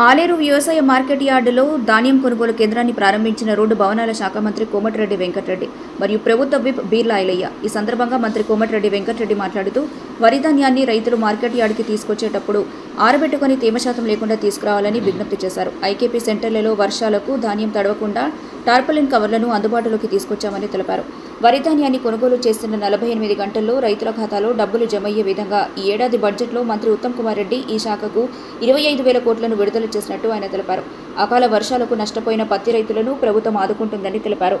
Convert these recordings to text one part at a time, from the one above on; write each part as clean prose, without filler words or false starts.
ఆలేరు వ్యవసాయ మార్కెట్ యార్డులో ధాన్యం కొనుగోలు కేంద్రాన్ని ప్రారంభించిన రోడ్డు భవనాల శాఖ మంత్రి కోమటిరెడ్డి వెంకటరెడ్డి మరియు ప్రభుత్వ విప్ బీర్లా ఐలయ్య. ఈ సందర్భంగా మంత్రి కోమటిరెడ్డి వెంకటరెడ్డి మాట్లాడుతూ వరి ధాన్యాన్ని రైతులు మార్కెట్ యార్డుకి తీసుకొచ్చేటప్పుడు ఆరబెట్టుకుని తేమ శాతం లేకుండా తీసుకురావాలని విజ్ఞప్తి చేశారు. ఐకేపీ సెంటర్లలో వర్షాలకు ధాన్యం తడవకుండా టార్పాలిన్ కవర్లను అందుబాటులోకి తీసుకొచ్చామని తెలిపారు. వరి ధాన్యాన్ని కొనుగోలు చేస్తున్న 48 గంటల్లో రైతుల ఖాతాలో డబ్బులు జమయ్యే విధంగా ఈ ఏడాది బడ్జెట్లో మంత్రి ఉత్తమ్ కుమార్ రెడ్డి ఈ శాఖకు 25,000 కోట్లను విడుదల చేసినట్టు ఆయన తెలిపారు. అకాల వర్షాలకు నష్టపోయిన పత్తి రైతులను ప్రభుత్వం ఆదుకుంటుందని తెలిపారు.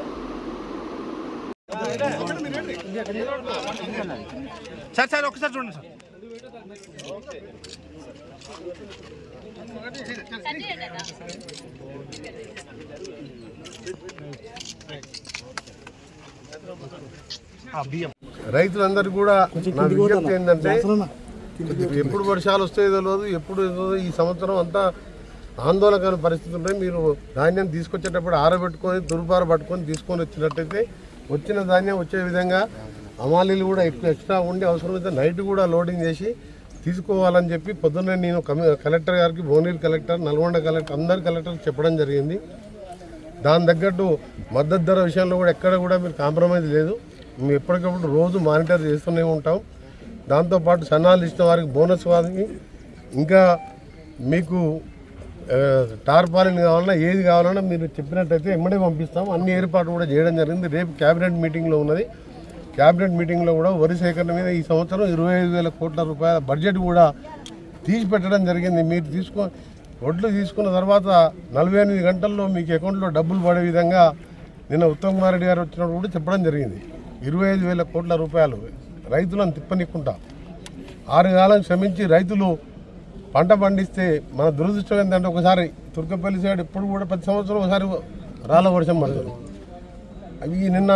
రైతులందరూ కూడా నా విజ్ఞప్తి ఏంటంటే ఎప్పుడు వర్షాలు వస్తాయో తెలియదు, ఎప్పుడు ఈ సంవత్సరం అంతా ఆందోళనకర పరిస్థితి ఉంటాయి. మీరు ధాన్యం తీసుకొచ్చేటప్పుడు ఆరబెట్టుకొని దుర్బార పట్టుకొని తీసుకొని వచ్చినట్టయితే వచ్చిన ధాన్యం వచ్చే విధంగా అమాలీలు కూడా ఎక్కువ ఎక్స్ట్రా ఉండి అవసరమైతే నైట్ కూడా లోడింగ్ చేసి తీసుకోవాలని చెప్పి పొద్దున్నే నేను కలెక్టర్ గారికి, భువనగిరి కలెక్టర్, నల్గొండ కలెక్టర్, అందరు కలెక్టర్కి చెప్పడం జరిగింది. దాని తగ్గట్టు మద్దతు ధర విషయంలో కూడా ఎక్కడ కూడా మీరు కాంప్రమైజ్ లేదు. మేము ఎప్పటికప్పుడు రోజు మానిటర్ చేస్తూనే ఉంటాం. దాంతోపాటు సన్నాలు ఇచ్చిన వారికి బోనస్ వారికి, ఇంకా మీకు టార్పాలిన్ కావాలన్నా ఏది కావాలన్నా మీరు చెప్పినట్టయితే ఎమ్మడే పంపిస్తాం. అన్ని ఏర్పాట్లు కూడా చేయడం జరిగింది. రేపు క్యాబినెట్ మీటింగ్లో ఉన్నది. క్యాబినెట్ మీటింగ్లో కూడా వరి సేకరణ మీద ఈ సంవత్సరం 25,000 కోట్ల రూపాయల బడ్జెట్ కూడా తీసి పెట్టడం జరిగింది. మీరు వడ్లు తీసుకున్న తర్వాత 48 గంటల్లో మీకు అకౌంట్లో డబ్బులు పడే విధంగా నిన్న ఉత్తమ్ కుమార్ రెడ్డి గారు వచ్చినప్పుడు కూడా చెప్పడం జరిగింది. 25,000 కోట్ల రూపాయలు రైతులను తిప్పనిక్కుంటా 6 కాలం శ్రమించి రైతులు పంట పండిస్తే మన దురదృష్టం ఏంటంటే ఒకసారి తుర్కపల్లి సైడ్ ఎప్పుడు కూడా ప్రతి సంవత్సరం ఒకసారి రాళ్ళ వర్షం పడుతుంది. అవి నిన్న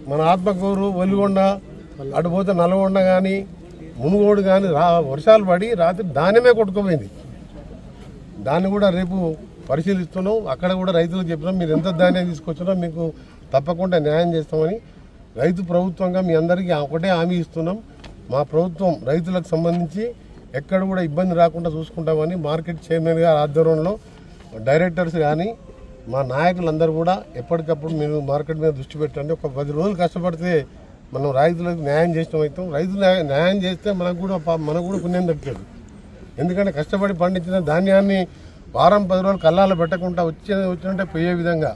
మన ఆత్మకూరు, వెలుగొండ, అటు పోతే నల్గొండ కానీ మునుగోడు కానీ వర్షాలు పడి రాత్రి ధాన్యమే కొట్టుకుపోయింది. దాన్ని కూడా రేపు పరిశీలిస్తున్నాం. అక్కడ కూడా రైతులకు చెప్పినాం, మీరు ఎంత ధాన్యం తీసుకొచ్చినా మీకు తప్పకుండా న్యాయం చేస్తామని. రైతు ప్రభుత్వంగా మీ అందరికీ ఒకటే హామీ ఇస్తున్నాం. మా ప్రభుత్వం రైతులకు సంబంధించి ఎక్కడ కూడా ఇబ్బంది రాకుండా చూసుకుంటామని మార్కెట్ చైర్మన్ గారి ఆధ్వర్యంలో డైరెక్టర్స్ కానీ మా నాయకులందరూ కూడా ఎప్పటికప్పుడు మీరు మార్కెట్ మీద దృష్టి పెట్టండి. ఒక 10 రోజులు కష్టపడితే మనం రైతులకు న్యాయం చేసిన అవుతాం. రైతులు న్యాయం చేస్తే మనకు కూడా పుణ్యం దక్కేది. ఎందుకంటే కష్టపడి పండించిన ధాన్యాన్ని వారం 10 రోజులు కల్లాలు పెట్టకుండా వచ్చినట్టే పోయే విధంగా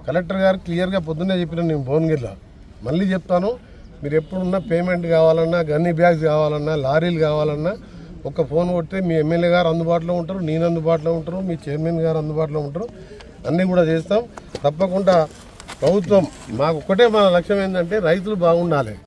కలెక్టర్ గారు క్లియర్గా పొద్దున్నే చెప్పిన నేను భువనగిరిలో మళ్ళీ చెప్తాను. మీరు ఎప్పుడున్నా పేమెంట్ కావాలన్నా, గన్నీ బ్యాగ్స్ కావాలన్నా, లారీలు కావాలన్నా ఒక ఫోన్ కొడితే మీ ఎమ్మెల్యే గారు అందుబాటులో ఉంటారు, నేను అందుబాటులో ఉంటారు, మీ చైర్మన్ గారు అందుబాటులో ఉంటారు. అన్నీ కూడా చేస్తాం తప్పకుండా. ప్రభుత్వం మాకు ఒక్కటే మన లక్ష్యం ఏంటంటే రైతులు బాగుండాలి.